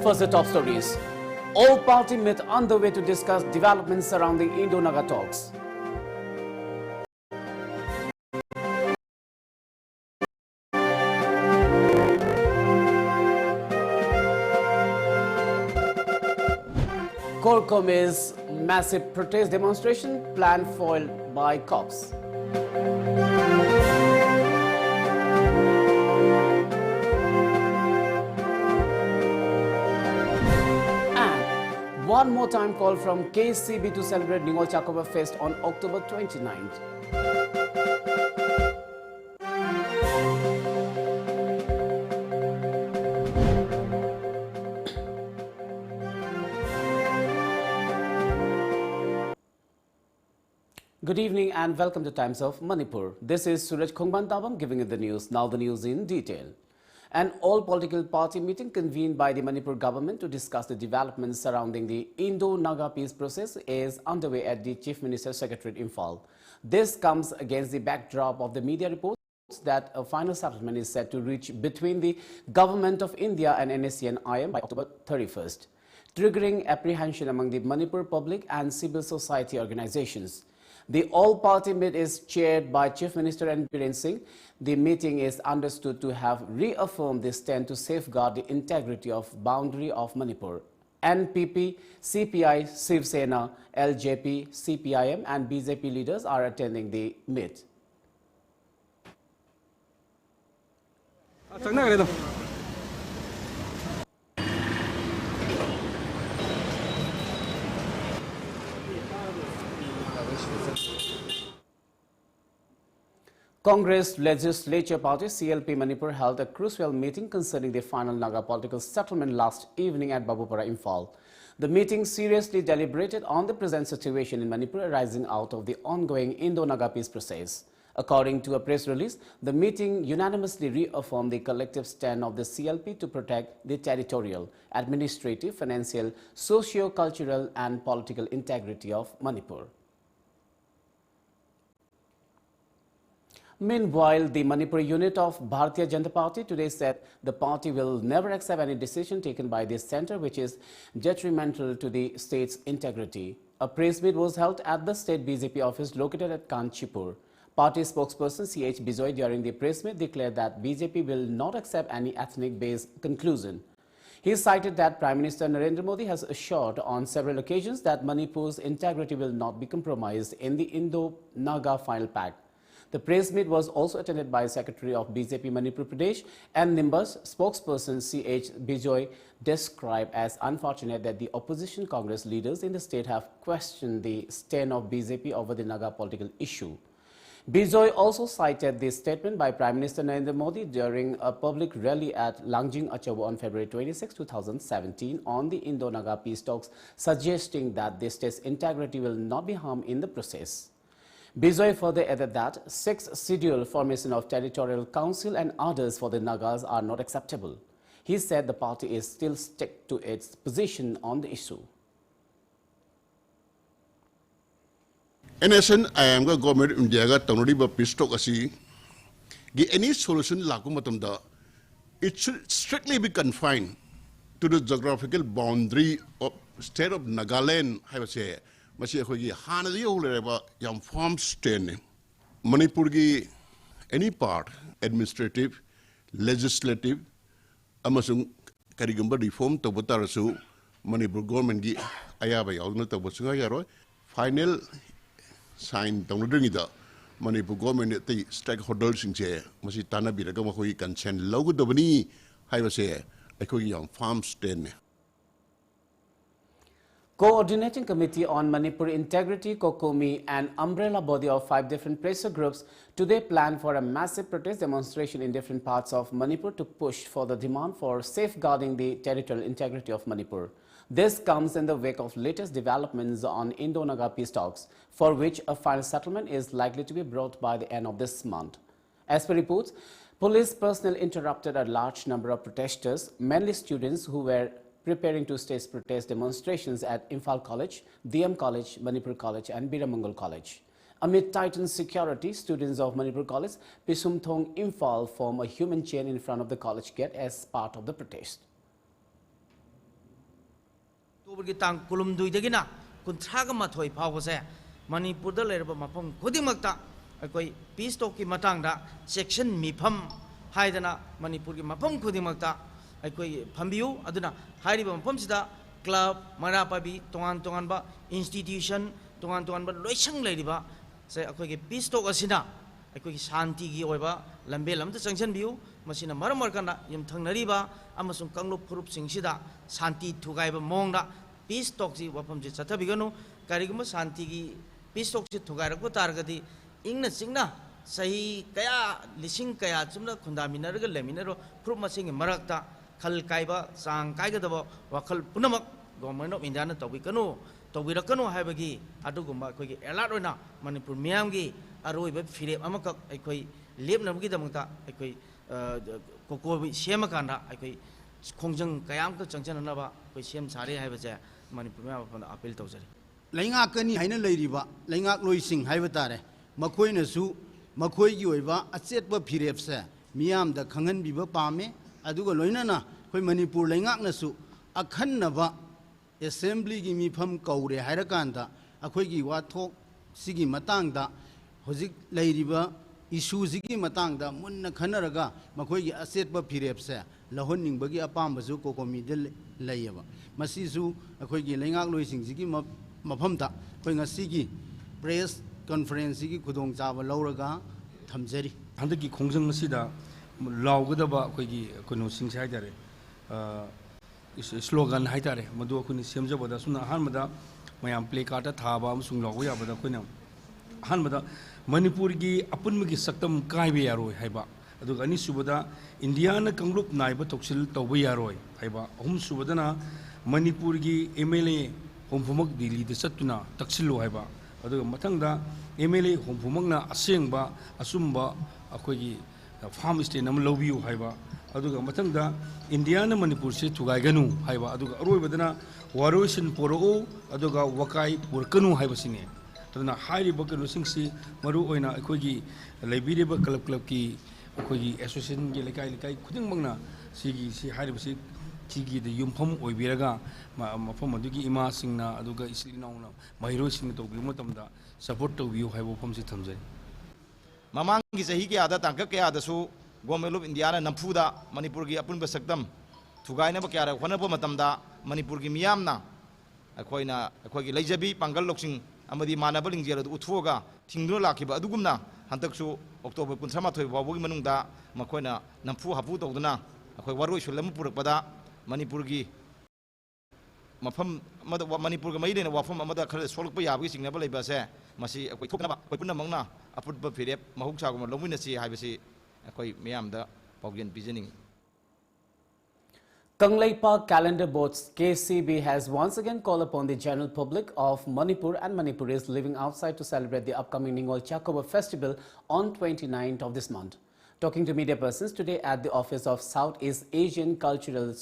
First, the top stories. All-party meet underway to discuss developments surrounding Indo-Naga talks. Korkom's massive protest demonstration plan foiled by cops. One more time call from KCB to celebrate Ningol Chakova Fest on October 29th. Good evening and welcome to Times of Manipur. This is Suraj giving you the news. Now the news in detail. An all-political party meeting convened by the Manipur government to discuss the developments surrounding the Indo-Naga peace process is underway at the Chief Minister's Secretariat, Imphal. This comes against the backdrop of the media reports that a final settlement is set to reach between the Government of India and NSC and IM by October 31st, triggering apprehension among the Manipur public and civil society organizations. The all-party meet is chaired by Chief Minister N. Biren Singh. The meeting is understood to have reaffirmed the stand to safeguard the integrity of boundary of Manipur. NPP, CPI, Shiv Sena, LJP, CPIM and BJP leaders are attending the meet. Congress Legislature Party CLP Manipur held a crucial meeting concerning the final Naga political settlement last evening at Babupara, Imphal. The meeting seriously deliberated on the present situation in Manipur arising out of the ongoing Indo-Naga peace process. According to a press release, the meeting unanimously reaffirmed the collective stand of the CLP to protect the territorial, administrative, financial, socio-cultural and political integrity of Manipur. Meanwhile, the Manipur unit of Bharatiya Janata Party today said the party will never accept any decision taken by this centre which is detrimental to the state's integrity. A press meet was held at the state BJP office located at Kanchipur. Party spokesperson C.H. Bijoy during the press meet declared that BJP will not accept any ethnic-based conclusion. He cited that Prime Minister Narendra Modi has assured on several occasions that Manipur's integrity will not be compromised in the Indo-Naga final pact. The press meet was also attended by Secretary of BJP Manipur Pradesh and Nimbus spokesperson C.H. Bijoy described as unfortunate that the opposition Congress leaders in the state have questioned the stand of BJP over the Naga political issue. Bijoy also cited the statement by Prime Minister Narendra Modi during a public rally at Langjing Achobo on February 26, 2017 on the Indo-Naga peace talks, suggesting that the state's integrity will not be harmed in the process. Bijoy further added that 6th schedule formation of territorial council and others for the Nagas are not acceptable. He said the party is still stick to its position on the issue. In essence, I am going to government India ga tanuriba peace talk asi. Any solution lakumatamda, it should strictly be confined to the geographical boundary of state of Nagaland. Masi akhoi hana di uleba yam farm state Manipur gi any part administrative, legislative, amasung karigamba reform to butarasu Manipur government gi ayaba yaugna to busunga yaro final sign downloading ida Manipur government the stakeholders singche masi tana biraga makhoi consent logo dobani haibase akhoi yam farm state. Coordinating Committee on Manipur Integrity, COCOMI, an umbrella body of 5 different pressure groups today plan for a massive protest demonstration in different parts of Manipur to push for the demand for safeguarding the territorial integrity of Manipur. This comes in the wake of latest developments on Indo-Naga peace talks, for which a final settlement is likely to be brought by the end of this month. As per reports, police personnel interrupted a large number of protesters, mainly students who were preparing to stage protest demonstrations at Imphal College, DM College, Manipur College and Biramangal College. Amid tightened security, students of Manipur College, Pisumthong, Imphal form a human chain in front of the college gate as part of the protest. October tang kulum duidagina kuntraga mathoi phawase Manipur da lerba mafam khudimakta akoi peace talk ki matangda section mifam haidana Manipur ki mafam khudimakta akoi phambiu aduna hairiba mafam sida club marapabi tongan ba institution tongan ba loisang leiriba se akoi ki peace talk asina akoi ki shanti gi oiba lambe lamta changchan biu masina maramar kana yum thangnariba amasung kanglup phurup singsida shanti thugaiba mongda peace talk ji wafam ji chathabiganu kariguma shanti gi peace talk ji thugairako targadi ingna singna sahi kaya lising kaya chumna khundaminarga leminaro phurup masing marakta khal kaiba sang kaigadaba wakhal punamak government of India na tawikanu tawirakanu haibagi adugumba khoi alert oina Manipur miyam gi aroiba firep amakak aikoi lepnabgi damangta aikoi kokobi semakanda aikoi khongjang kayam ka changchananaba koi sem sare haibaje Manipur miyam apanda appeal tawjari Laingak kani haina leiriba laingak loising haiba tare makhoi nasu makhoi gi oiba achetba phirepse miyam da khangan biba pame aduga loinana khoi Manipur laingak nasu akhannaba assembly gi mifam kaure hairakanda akhoi gi wathok sigi matangda hojik leiriba issue sigi matangda munna khanaraga makhoi gi achetba phirepse lahonningbagi apambasu kokomi de layaba masisu akhoi gi laingak loising sigi mafamda khoi ngasigi press conference gi khudong chaba lauraga thamjari handaki khongjang asida laugdaba akhoi kono singsa haidare slogan haidare madu akhoni semjabada suna hanmada mayam play card thaba amsung lagu yabada khoina hanmada Manipur gi apunmagi saktam kaibe yaroi haiba aduga ani subada India na kanglup naiba toksil tawba yaroi haiba ahum subadana Manipur gi MLA homfumak Delhi da satuna taksillo haiba aduga mathangda MLA homfumakna asengba asumba akhoi farm state nam lobbiu haiba aduga mathangda India na Manipur se thugaiganu haiba aduga aroibadana waroisin poro aduga wakai purkanu haiba sine aduna hairiba kanu singsi maru oina akhoi leibiriba club ki akhoi association gi lekai khudingmangna sigi si hairiba si sigi de yumpham oibiraga mafam adugi ima singna aduga islinauna mahiro singna togi matamda support to view haibo pham si thamjai Mamangi sahi ke ada tangka ke ada su government of India na nampuda Manipur gi apun basakdam thugaina ba kyara khona ba matamda Manipur gi miyamna akhoi gi leijabi pangal loksing amadi manaba lingjera du uthuga thingdo lakhiba adugumna hantaksu October 13 fawbagi manungda makoina nampu hapu tawduna akhoi waroi sulam purakpada Manipur gi mafam Manipur gi maidena wafam amada khara solukpa yabagi singnaba leibase masi akhoi thoknaba akhoi punna mangna aputba firep mahuksa gum lomina si haibasi akhoi miyamda pawgen pijening Kanglei Park Calendar Board's KCB has once again called upon the general public of Manipur and Manipuris living outside to celebrate the upcoming Ningol Chakoba festival on 29th of this month. Talking to media persons today at the office of Southeast Asian Cultural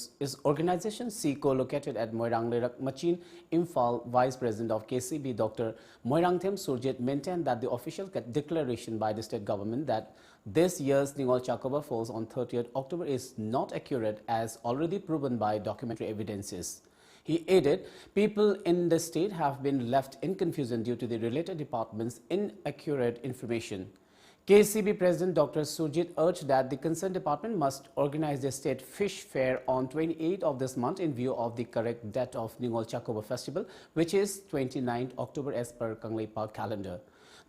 Organization, SICO, located at Moirang Lerak Machin, Imphal, Vice President of KCB, Dr. Moirang Them Surjit, maintained that the official declaration by the state government that this year's Ningol Chakoba falls on 30th October is not accurate, as already proven by documentary evidences. He added, people in the state have been left in confusion due to the related departments' inaccurate information. KCB President Dr. Surjit urged that the concerned department must organize the state fish fair on 28th of this month in view of the correct date of Ningol Chakoba festival, which is 29th October as per Kanglei Park calendar.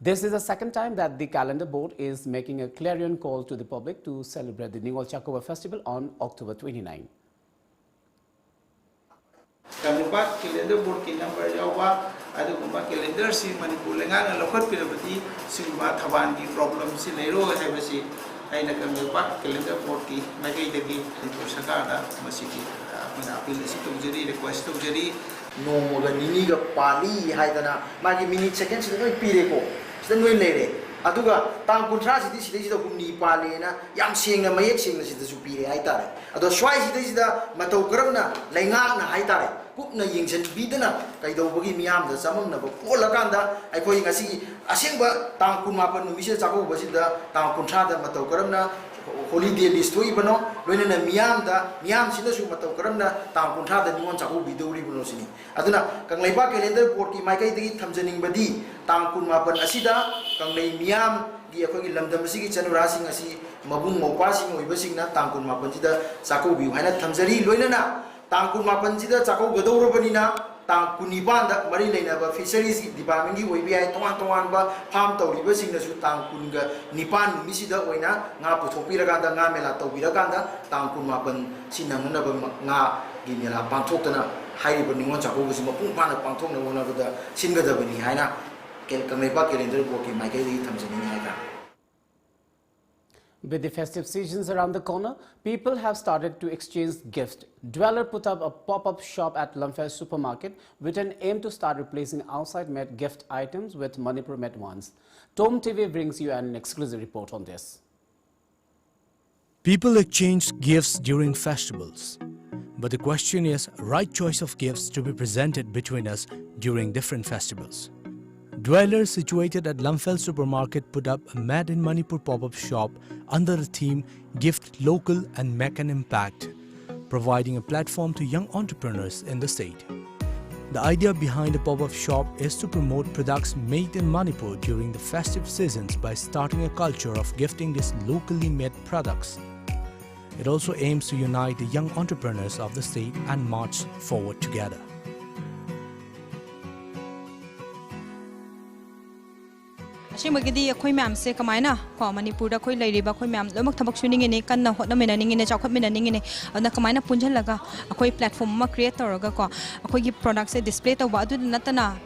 This is the second time that the calendar board is making a clarion call to the public to celebrate the Ningol Chakoba festival on October 29. Kamupat calendar board ki number yawa adu kumpa calendar si Manipur lengan lokot pirabati singba thaban ki problem si leiro haibasi aina kamupat calendar board ki magai dagi Manipur sakada masiki apna appeal si tujari request tujari no moga nini ga pali haidana magi minute second si noi pire ko sida noi lere aduga tang kuntra si da kumni pali na yam singna mayek singna si da su pire haitare ado swai si da matau karamna lainga na haitare kupna yingchen bidana kaido bagi miyam da samang na ko lakanda ai koi ngasi asengba tang kun mapan numise chako basida tang kuntra da matau karamna holiday list to ibano loina miyam sina su matau karamna tang kuntra da ningon chaku biduri buno sini aduna kanglai ba calendar board ki mai kai digi thamjaning badi tang kun ma ban asida kanglai miyam gi akhoi lamdam sigi chanura sing asi mabung maupa sing oiba sing na tang kun ma ban sida chaku bi haina thamjari loina na tang kun ma ban sida chaku gadoro bani na tang kuniban da mari leina ba fisheries department gi oibi ai tongan ba farm tawriba singna su tang kunga nipan misida oina nga puthokpi raga da nga mela tawbi raga da tang kun mapan sinang na ba nga gi mela pangthok tana hai ba ningon chako gi mapung pa na pangthok na wona da singa da bani haina kel kamai ba calendar bo ki mai kai di thamjani ni ha. With the festive seasons around the corner, people have started to exchange gifts. Dweller put up a pop-up shop at Lamphel supermarket with an aim to start replacing outside-made gift items with Manipur-made ones. Tom TV brings you an exclusive report on this. People exchange gifts during festivals. But the question is, right choice of gifts to be presented between us during different festivals. Dwellers situated at Lamphel supermarket put up a Made in Manipur pop-up shop under the theme Gift Local and Make an Impact, providing a platform to young entrepreneurs in the state. The idea behind the pop-up shop is to promote products made in Manipur during the festive seasons by starting a culture of gifting these locally made products. It also aims to unite the young entrepreneurs of the state and march forward together. Ashimagidi akhoi ma'am se kamaina ko Manipur da khoi leiriba khoi ma'am lomak thabak suningi ne kanna hotna mena ningi ne chakhat mena ningi ne adna kamaina punjal laga akhoi platform ma create tawraga ko akhoi gi product se display tawba adu natana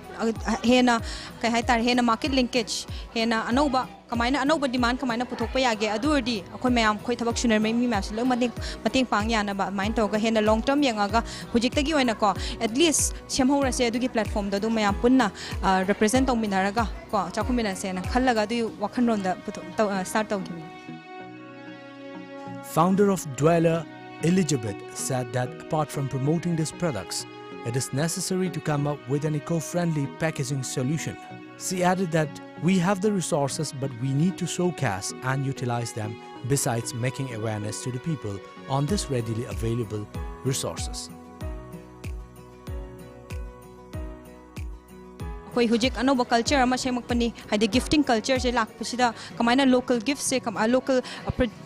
hena kai hai tar hena market linkage hena anoba kamaina anoba demand kamaina puthokpa yage adurdi akhoi ma'am khoi thabak sunar mai mi ma'am se lo mating pang yana ba mind tawga hena long term yangaga hujikta oina ko at least semhora se adugi platform da du ma'am punna represent tawminaraga ko chakhumina se na khallaga du wakhanron da start tawgimi. Founder of Dweller, Elizabeth, said that apart from promoting these products, it is necessary to come up with an eco-friendly packaging solution. She added that we have the resources, but we need to showcase and utilize them besides making awareness to the people on these readily available resources. Koi hujik anoba culture ama semakpani hide gifting culture je lakpasida kamaina local gifts se local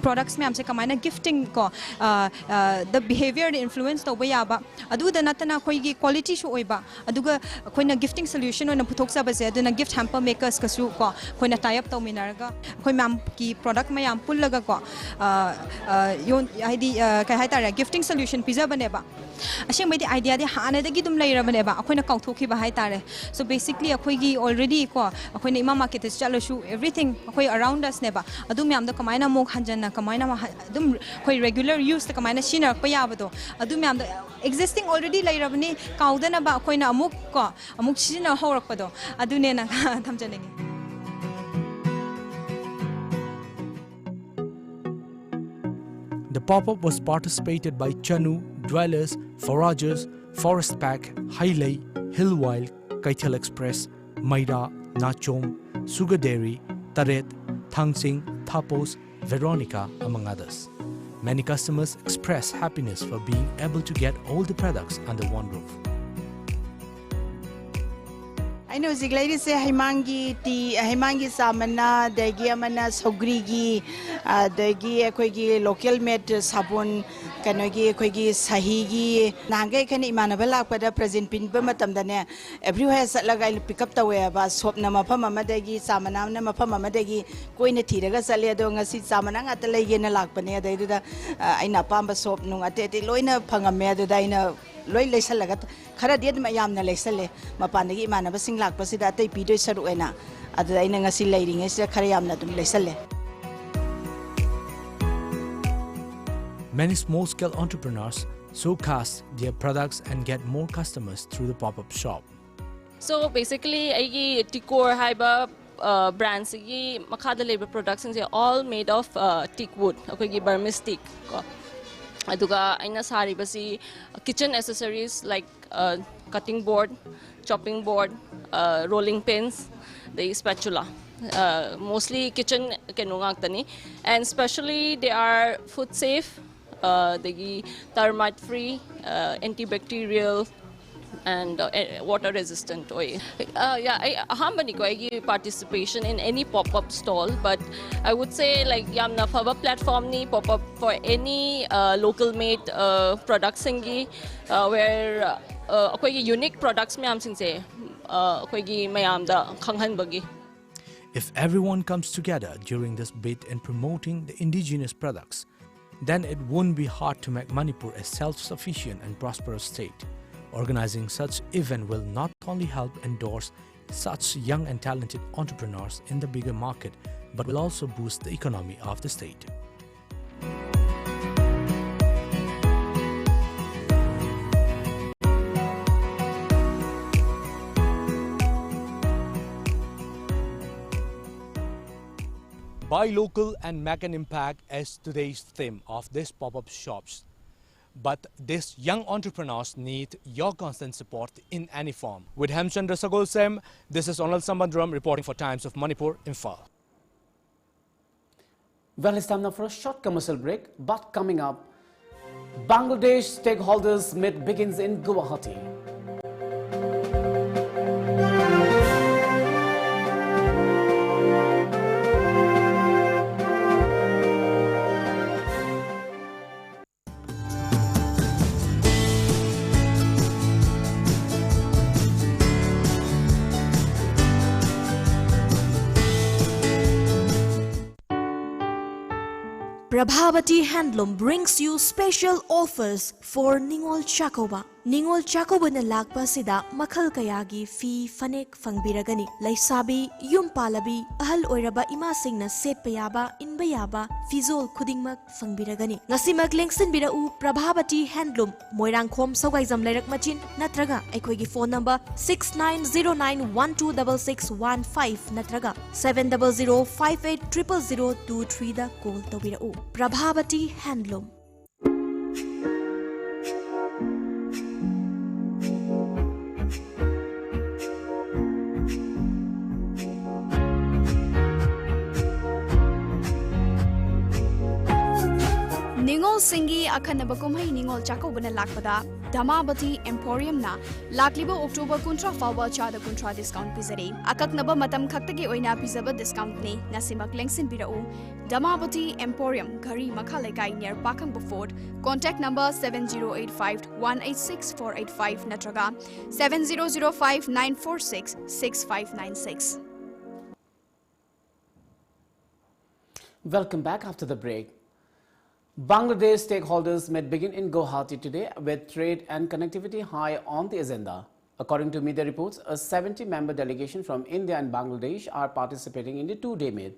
products me amse kamaina gifting ko the behavior the influence to ba adu da natana koi gi quality shu oiba aduga koina gifting solution ona puthok sa ba se aduna gift hamper makers ka su ko koina tie up to minarga koi mam ki product mayam pullaga ko yon hide kai hai tara gifting solution pizza bane ba ashe mai di idea de hana da gi dum leira bane ba koina kauthoki ba hai tare so basically akhoi already ko akhoi na ima market chalo shu everything akhoi around us neba adum yam da kamaina mok hanjana kamaina adum khoi regular use ta kamaina sinar pa yabado adum yam da existing already lairabani kaudana ba akhoi na amuk sina horakpado adune na thamjanengi. The pop-up was participated by Chanu, Dwellers, Foragers, Forest Pack, Hailei, Hillwild, Kaithal Express, Maida, Nachom, Sugar Dairy, Taret, Thangsing, Thapos, Veronica, among others. Many customers express happiness for being able to get all the products under one roof. I know the lady say Himangi tea, Himangi samana, degi amana sogrigi, degi ekoigi local made sabun, kanogi ekoigi sahigi, nangai kan imanabela pada present pin bematam dane. Everywhere lagai pick up the way about soap nama pa mama degi samana nama pa mama degi koi ne tiraga salia do ngasi samana ngatale yena lakpane dai da aina pamba soap nung atete loina phangame da ina loi leisalaga khara diet ma yamna leisale mapandagi imanaba sing lakpasida atei pidoi saru ena adu aina ngasi leiringe sida khara yamna dum leisale. Many small-scale entrepreneurs showcase their products and get more customers through the pop-up shop. So basically, I decor haiba brands gi makada labor products are all made of teak wood. Okay, Burmese teak. Aduga aina sari basi kitchen accessories like cutting board, chopping board, rolling pins, the spatula. Mostly kitchen kenungak and especially they are food safe, the termite free, antibacterial, and water resistant. Yeah, I participation in any pop-up stall, but I would say like yamna fava platform ni pop-up for any local made products where unique products mayam singse mayam da khanghan bagi. If everyone comes together during this bid in promoting the indigenous products, then it won't be hard to make Manipur a self-sufficient and prosperous state. Organizing such event will not only help endorse such young and talented entrepreneurs in the bigger market, but will also boost the economy of the state. Buy local and make an impact is today's theme of these pop-up shops. But these young entrepreneurs need your constant support in any form. With Hemchandra Sagolsem, this is Onal Sambandram reporting for Times of Manipur, Imphal. Well, it's time now for a short commercial break, but coming up, Bangladesh stakeholders meet begins in Guwahati. Prabhavati Handloom brings you special offers for Ningol Chakoba. Ningol Chakoba na lakpa sida makhal kayagi fi fanek fangbiragani. Laisabi, yumpalabi, ahal oiraba imasing na setpayaba, inbayaba, fizol kudingmak fangbiragani. Ngasimak lengsin birau Prabhavati Handloom, Moirangkhom Sogaizam Lerak Machin, natraga aikoigi phone number 6909126615 natraga 700580023 da call tawirau. Prabhavati Handloom. Ningol Singi Akanaba Kumhai Ningol Chakobana Lakpada, Damabati Emporium na, Laklibo October Kuntra Fawa Chada Kuntra discount Pizari, Akaknaba Matam Kaktaki Oina Pizaba discount ni, Nasimak Lengsin Birau, Damabati Emporium, Kari Makalekai near Pakang Buford, contact number 7085-186-485 Natraga, 7005-946-6596. Welcome back after the break. Bangladesh stakeholders met begin in Guwahati today with trade and connectivity high on the agenda. According to media reports, a 70-member delegation from India and Bangladesh are participating in the two-day meet.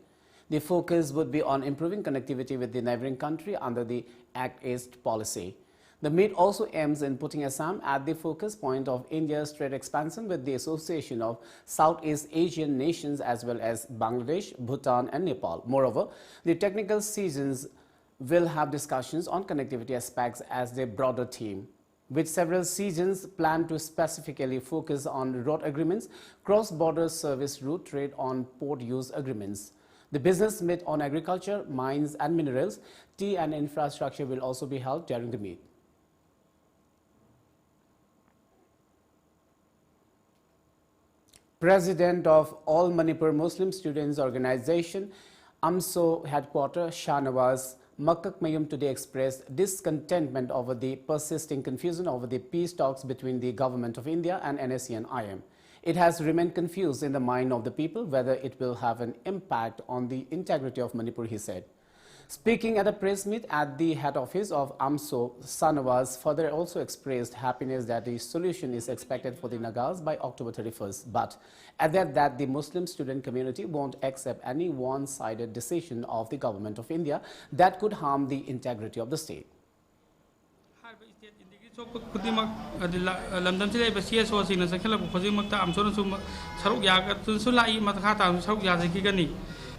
The focus would be on improving connectivity with the neighboring country under the Act East policy. The meet also aims in putting Assam at the focus point of India's trade expansion with the Association of Southeast Asian Nations as well as Bangladesh, Bhutan and Nepal. Moreover, the technical seasons will have discussions on connectivity aspects as their broader theme, with several seasons planned to specifically focus on road agreements, cross-border service route trade on port use agreements. The business meet on agriculture, mines and minerals, tea and infrastructure will also be held during the meet. President of All Manipur Muslim Students Organization, AMSO headquarters, Shahnawaz Makak Mayum today expressed discontentment over the persisting confusion over the peace talks between the Government of India and NSE and IM. It has remained confused in the mind of the people whether it will have an impact on the integrity of Manipur, he said. Speaking at a press meet at the head office of AMSO, Shahnawaz further also expressed happiness that the solution is expected for the Nagas by October 31st, but added that the Muslim student community won't accept any one-sided decision of the Government of India that could harm the integrity of the state.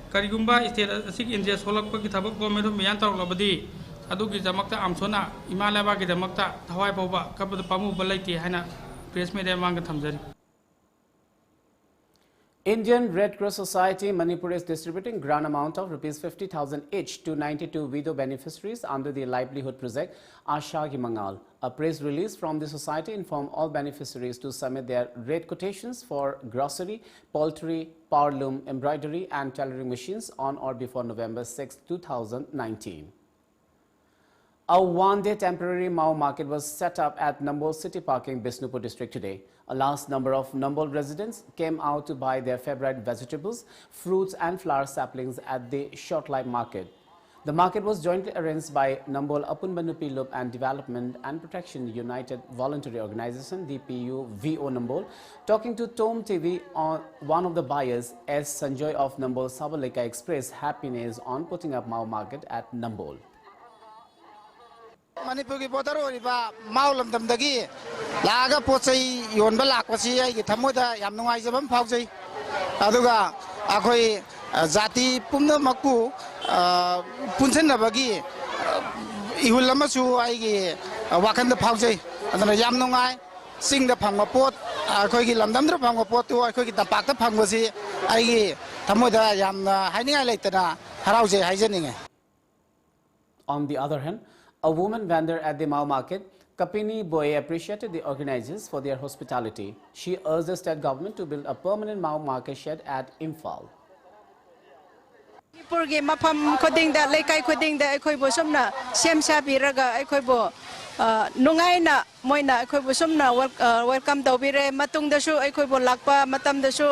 Karigumba state asik India solak pagi thabak government of miyan tarok labadi adu ki jamakta amsona imalaba ki jamakta thawai pawba kabad pamu balaiti haina press media manga thamjari. Indian Red Cross Society Manipur is distributing grant amount of Rs 50,000 each to 92 widow beneficiaries under the livelihood project Asha Ki Mangal. A press release from the society informed all beneficiaries to submit their rate quotations for grocery, poultry, power loom, embroidery and tailoring machines on or before November 6, 2019. A one-day temporary Mao market was set up at Nambol City Parking, Bisnupur district today. A large number of Nambol residents came out to buy their favorite vegetables, fruits and flower saplings at the Short Life Market. The market was jointly arranged by Nambol Apunbanupi Loop and Development and Protection United Voluntary Organization, DPU VO Nambol. Talking to Tom TV, one of the buyers, S. Sanjoy of Nambol Sabaleka, expressed happiness on putting up Mao market at Nambol. Manipur ki border oriba maulam damdagi laga pochai yonba lakpasi ai ki thamoda yam nungai jabam phaujai aduga akhoi jati pumna makku punsanabagi ihul amasu ai ki wakan da phaujai adana yam nungai sing da phangma pot akhoi ki lamdam da phangma pot tu akhoi ki tapak da phangwasi ai ki thamoda yam hainingai leitana haraujai haijaninge. On the other hand, a woman vendor at the Mao market, Kapini Boye, appreciated the organizers for their hospitality. She urged the state government to build a permanent Mao market shed at Imphal. Manipurgi mafam khoding da lekai khoding da ekhoi bo somna sem sa biraga ekhoi bo nungai na moina ekhoi bo somna welcome tawbire matung da su ekhoi bo lakpa matam da su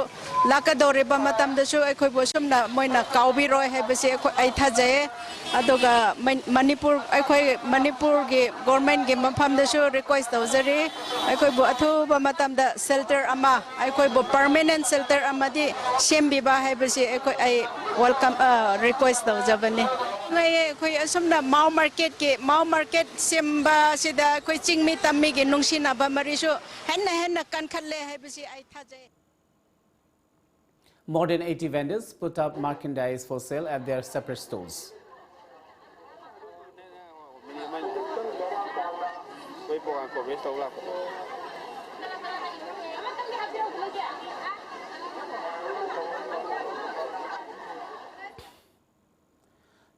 laka dore ba matam da su ekhoi bo somna moina kaubiroi hebase ekhoi ai thajae adoga Manipur ekhoi Manipur gi government gi mafam da su request tawjari ekhoi bo athu ba matam da shelter ama ekhoi bo permanent shelter ama di sembi ba hebase ekhoi ai welcome request tawjabani ngai ekhoi asomna Mao market semba sida ekhoi chingmi tammi gi nungsina ba marisu henna kan khalle hebase ai thajae. More than 80 vendors put up merchandise for sale at their separate stores.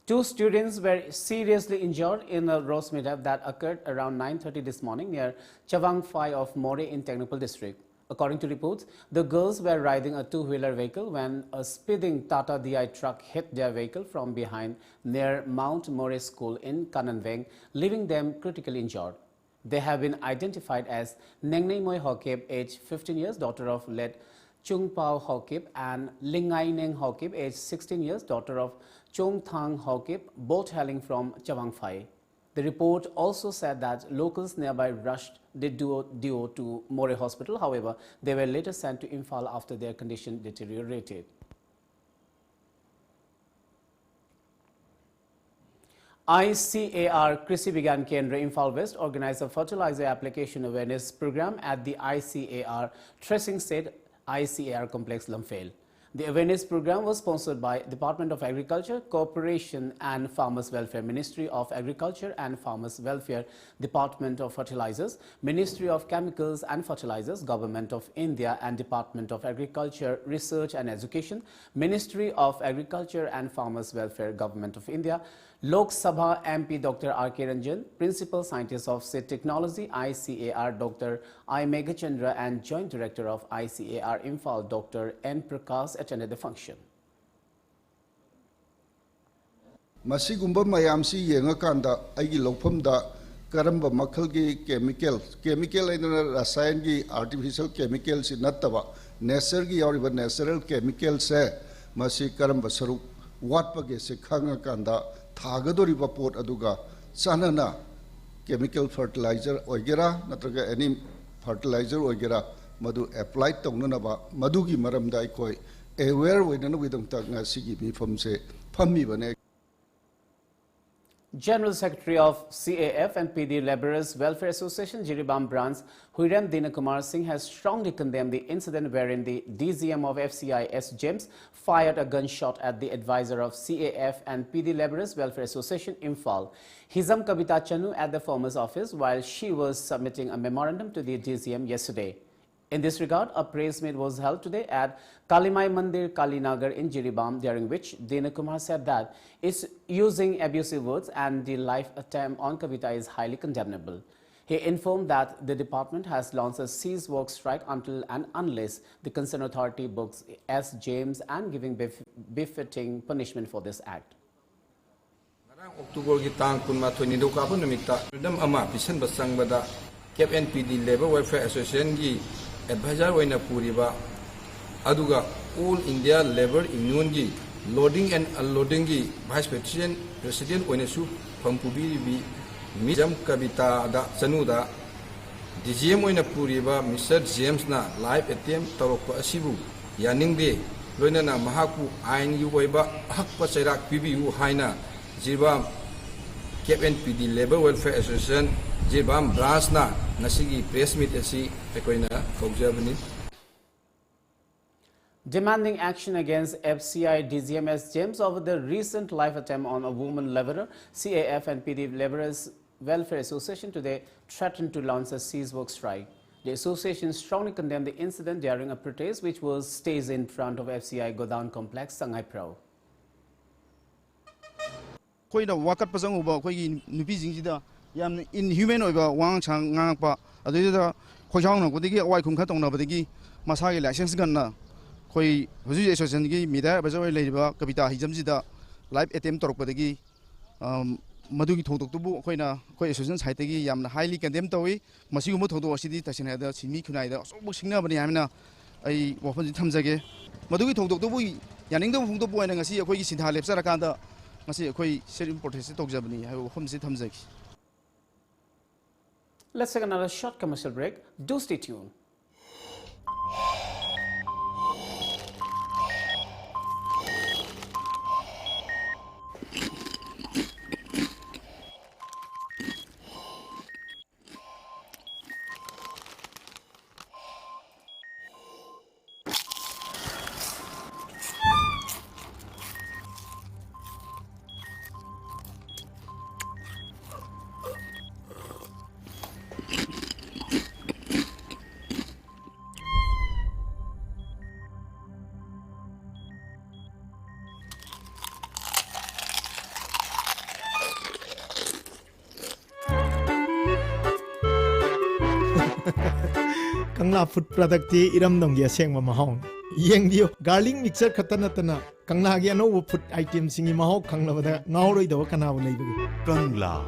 Two students were seriously injured in a road meetup that occurred around 9:30 this morning near Chawang Phai of More in Technopal district. According to reports, the girls were riding a two-wheeler vehicle when a speeding Tata DI truck hit their vehicle from behind near Mount More School in Kananveng, leaving them critically injured. They have been identified as Nengnei Moy Hokip, age 15 years, daughter of late Chung Pao Hokip, and Lingai Neng Hokip, age 16 years, daughter of Chong Thang Hokip, both hailing from Chawang Phai. The report also said that locals nearby rushed the duo to More Hospital. However, they were later sent to Imphal after their condition deteriorated. ICAR Krishi Vigyan Kendra Imphal West organized a fertilizer application awareness program at the ICAR Tracing State ICAR Complex Lamphel. The awareness program was sponsored by Department of Agriculture, Cooperation and Farmers Welfare, Ministry of Agriculture and Farmers Welfare, Department of Fertilizers, Ministry of Chemicals and Fertilizers, Government of India and Department of Agriculture, Research and Education, Ministry of Agriculture and Farmers Welfare, Government of India, Lok Sabha MP Dr. R.K. Ranjan, Principal Scientist of Seed Technology, ICAR Dr. I. Megachandra and Joint Director of ICAR Imphal Dr. N. Prakash attended the function. Masigumba mayamsi yengakanda aigi lokpamda karamba makhalgi chemical aina rasayan gi artificial chemical si nattaba nature gi yauriba natural chemical se masi karamba saruk watpage se khanga kanda thagadoriba pot aduga sanana chemical fertilizer oigera natraga any fertilizer oigera madu apply tongnaba madugi maramda ikoi aware oinana widam tagna sigi mifam se phammi bane. General Secretary of CAF and PD Laborers Welfare Association, Jiribam Branch, Huiram Dinakumar Singh, has strongly condemned the incident wherein the DGM of FCI S. James fired a gunshot at the advisor of CAF and PD Laborers Welfare Association, Imphal, Hizam Kavita Chanu, at the former's office while she was submitting a memorandum to the DGM yesterday. In this regard, a press meet was held today at Kalimai Mandir Kalinagar in Jiribam, during which Dina Kumar said that it's using abusive words and the life attempt on Kavita is highly condemnable. He informed that the department has launched a cease work strike until and unless the concerned authority books S. James and giving befitting punishment for this act. October tang kunma thoni do ka bu namita dam ama pisan basang bada Cap NPD Labour Welfare Association gi advisor oina puriba aduga All India Labour Union gi loading and unloading gi vice president oina su phampubi bi Mijam Kavita da Sanuda DGM oina puriba Mr. James na live attempt tarokpa asibu yaningde loinana mahaku ain yu oiba hakpa chairak pibiu haina Jiribam Cap NPD Labour Welfare Association Jiribam branch na nasigi press meet asi ekoina kaujabani. Demanding action against FCI DGMS James over the recent life attempt on a woman laborer, CAF and PD Labourers Welfare Association today threatened to launch a cease work strike. The association strongly condemned the incident during a protest which was staged in front of FCI Godown Complex, Sangai Pro. Koina wakat pasang uba koi nupi jingida yam inhuman oiba wang chang ngangpa aduida khojaung na kodigi awai khum khatong na badigi masagi license ganna koi huju association gi mida bazawai leiba Kavita hijamjida live attempt torok badigi madugi thodok tubu koina koi association site gi yamna highly condemn tawi masigu mo thodok asidi tasina da simi khunai da sobuk singna bani yamna ai wafan thamjage madugi thodok tubu yaning do phung to poina ngasi akoi gi sintha lepsara kanda Let's take another short commercial break. Do stay tuned. Kangla food product ti iram dong ya seng ma mahong yeng dio garlic mixer khatana tana kangla gi no food item singi mahok kangla bada ngauroi do kana bu leibu kangla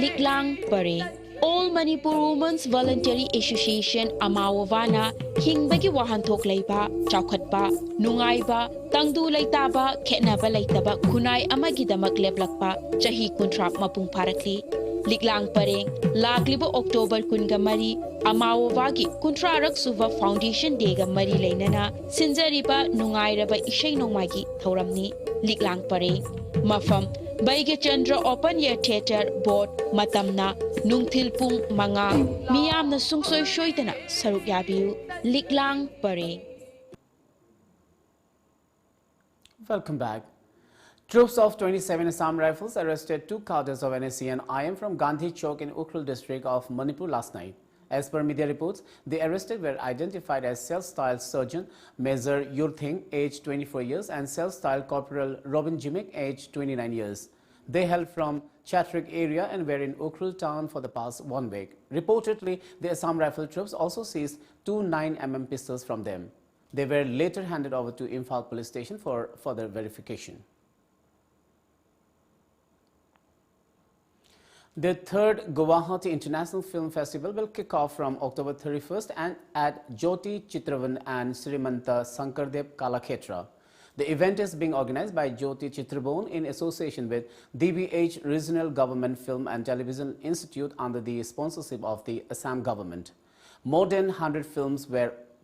Liklang Pare All Manipur Women's Voluntary Association Amawavana Hingbagi Wahantok Leiba Chakhatba Nungaiba Tangdu Laitaba Ketnaba Laitaba Kunai Amagidamak Leblakpa Chahi Kuntrap Mapung Parakli Liklang Pare Laglibo October Kungamari Amawavagi Kuntrarak Suva Foundation Dega Mari Lainana Sinzariba Nungairaba Ishay Nongmagi Thoramni Liklang Pare Mafam Baige Chandra Open Air Theatre Board Matamna Nungthil Pung Manga Miyamna Sungsoy Shoitana Saruk Yabiu Liklang Pare. Welcome back. Troops of 27 Assam Rifles arrested 2 cadres of NSC and IM from Gandhi Chowk in Ukhrul district of Manipur last night. As per media reports, the arrested were identified as Self-Style Surgeon Major Yurthing, aged 24 years, and Self-Style Corporal Robin Jimmick, aged 29 years. They hailed from Chatrik area and were in Ukhrul town for the past 1 week. Reportedly, the Assam Rifle troops also seized 2 9mm pistols from them. They were later handed over to Imphal police station for further verification. The 3rd Guwahati International Film Festival will kick off from October 31st and at Jyoti Chitravan and Srimanta Sankardev Kalakhetra. The event is being organized by Jyoti Chitrabon in association with DBH Regional Government Film and Television Institute under the sponsorship of the Assam government. More than 100 films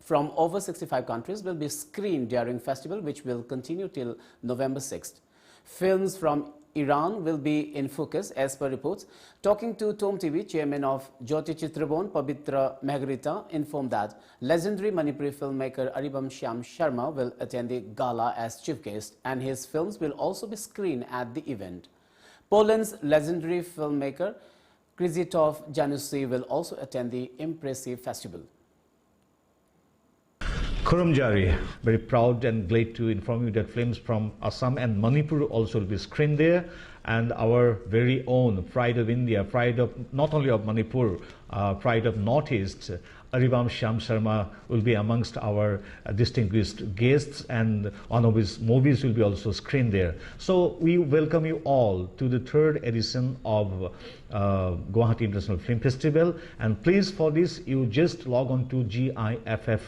from over 65 countries will be screened during festival, which will continue till November 6th. Films from Iran will be in focus as per reports. Talking to Tom TV, chairman of Jyoti Chitrabon, Pabitra Mehrita, informed that legendary Manipuri filmmaker Aribam Shyam Sharma will attend the gala as chief guest and his films will also be screened at the event. Poland's legendary filmmaker Krizitov Janussi will also attend the impressive festival. Kurumjari, very proud and glad to inform you that films from Assam and Manipur also will be screened there, and our very own pride of India, pride of not only of Manipur, pride of Northeast, Aribam Shyam Sharma will be amongst our distinguished guests, and one of his movies will be also screened there. So we welcome you all to the third edition of Guwahati International Film Festival, and please for this you just log on to giff.gov.in.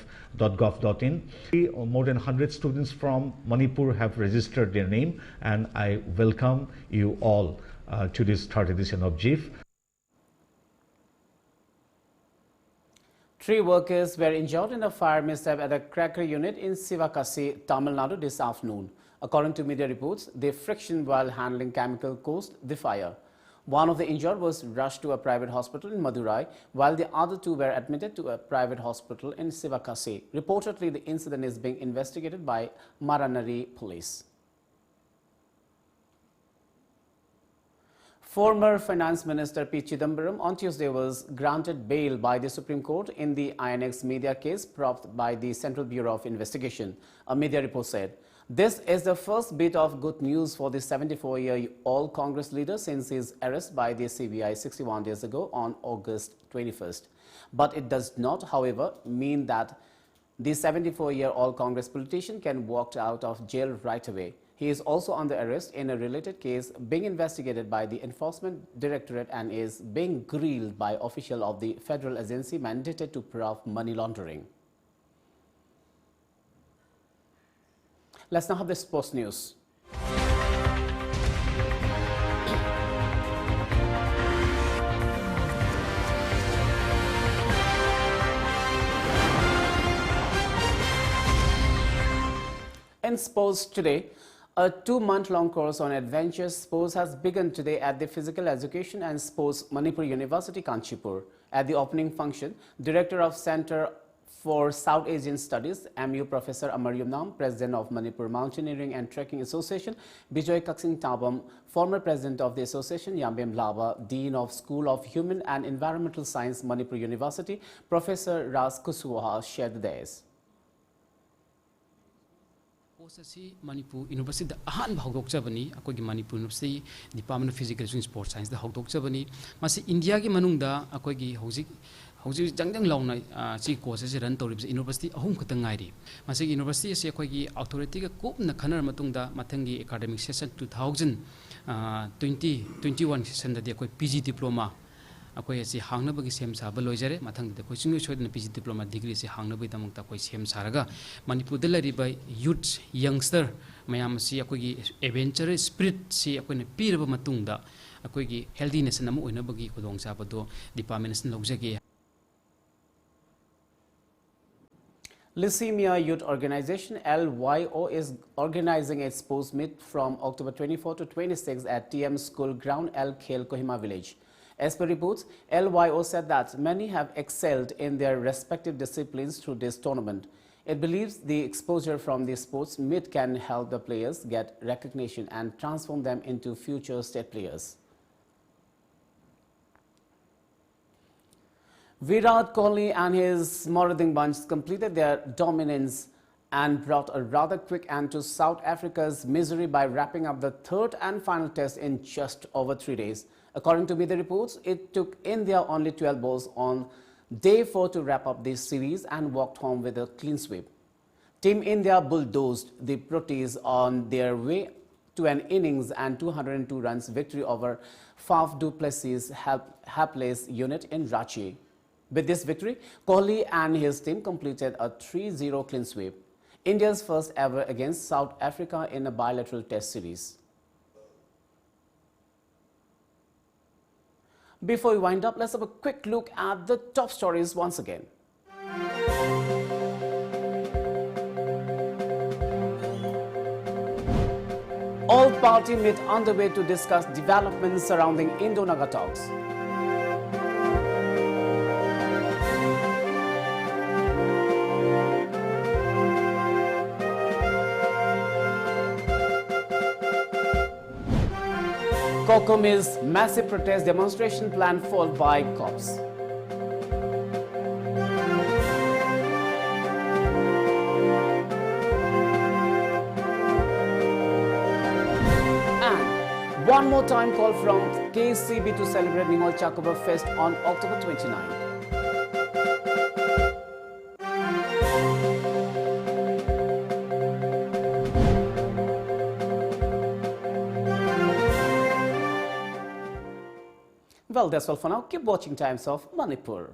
More than 100 students from Manipur have registered their name, and I welcome you all to this third edition of GIF. 3 workers were injured in a fire mishap at a cracker unit in Sivakasi, Tamil Nadu this afternoon. According to media reports, the friction while handling chemical caused the fire. One of the injured was rushed to a private hospital in Madurai, while the other 2 were admitted to a private hospital in Sivakasi. Reportedly, the incident is being investigated by Maranari police. Former Finance Minister P. Chidambaram on Tuesday was granted bail by the Supreme Court in the INX media case propped by the Central Bureau of Investigation. A media report said, "This is the first bit of good news for the 74-year-old Congress leader since his arrest by the CBI 61 days ago on August 21st. But it does not, however, mean that the 74-year-old Congress politician can walk out of jail right away. He is also under arrest in a related case being investigated by the Enforcement Directorate and is being grilled by officials of the federal agency mandated to prove money laundering." Let's now have the sports news. In sports today, a 2-month-long course on adventure sports has begun today at the Physical Education and Sports Manipur University, Kanchipur. At the opening function, Director of Center for South Asian Studies, MU Professor Amar Yumnam, President of Manipur Mountaineering and Trekking Association, Bijoy Kaksing Tabam, former President of the Association, Yambem Laba, Dean of School of Human and Environmental Science, Manipur University, Professor Ras Kusuha shared the days. Manipur University ahan bahok jabani akoi Manipur University Department of Physical Education and Sports Science da hok jabani masi India gi manungda akoi gi hojik jangjang launa chi course se run torib university ahum khatang ngairi masi university se akoi gi authority ga kupna khanar matungda mathangi academic session 2020-21 session da akoi PG diploma akoi asi hangnabagi sem saba loijare mathang de coaching choidna PG diploma degree se hangnabai tamang ta koi sem saraga Manipur de lariba youth youngster mayam si akoi gi adventure spirit si akoi ne piraba matungda akoi gi healthiness na mo oinabagi kodong sabado department sin logjage. Leukemia Youth Organization LYO is organizing its sports meet from October 24 to 26 at TM School Ground L Khel Kohima village. As per reports, LYO said that many have excelled in their respective disciplines through this tournament. It believes the exposure from the sports meet can help the players get recognition and transform them into future state players. Virat Kohli and his marauding bunch completed their dominance and brought a rather quick end to South Africa's misery by wrapping up the third and final test in just over 3 days. According to media reports, it took India only 12 balls on day 4 to wrap up this series and walked home with a clean sweep. Team India bulldozed the Proteas on their way to an innings and 202 runs victory over Faf du Plessis' hapless unit in Ranchi. With this victory, Kohli and his team completed a 3-0 clean sweep, India's first ever against South Africa in a bilateral test series. Before we wind up, let's have a quick look at the top stories once again. All-party meet underway to discuss developments surrounding Indo-Naga talks. Kokomi's massive protest demonstration plan foiled by cops. And one more time call from KCB to celebrate Ningol Chakoba Fest on October 29. Well, that's all for now. Keep watching Times of Manipur.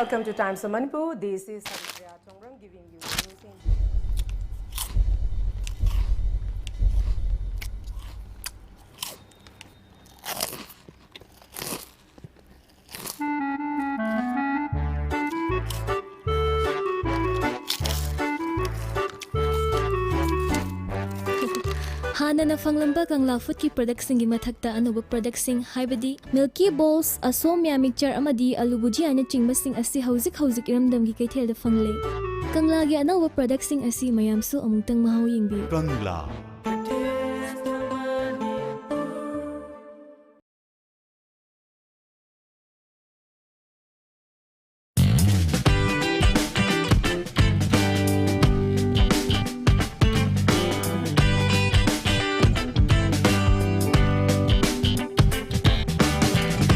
Welcome to Times of Manipur. This is Savitria Tongrang giving you news in Hanana fanglamba kangla food ki product singi mathakta anuba product sing haibadi milky balls asomya mixture amadi alu bhujia na chingba sing asi hauzik iramdam gi kaithel da fangle kangla gi anawa product sing asi mayam su amungtang mahau yingbi Kangla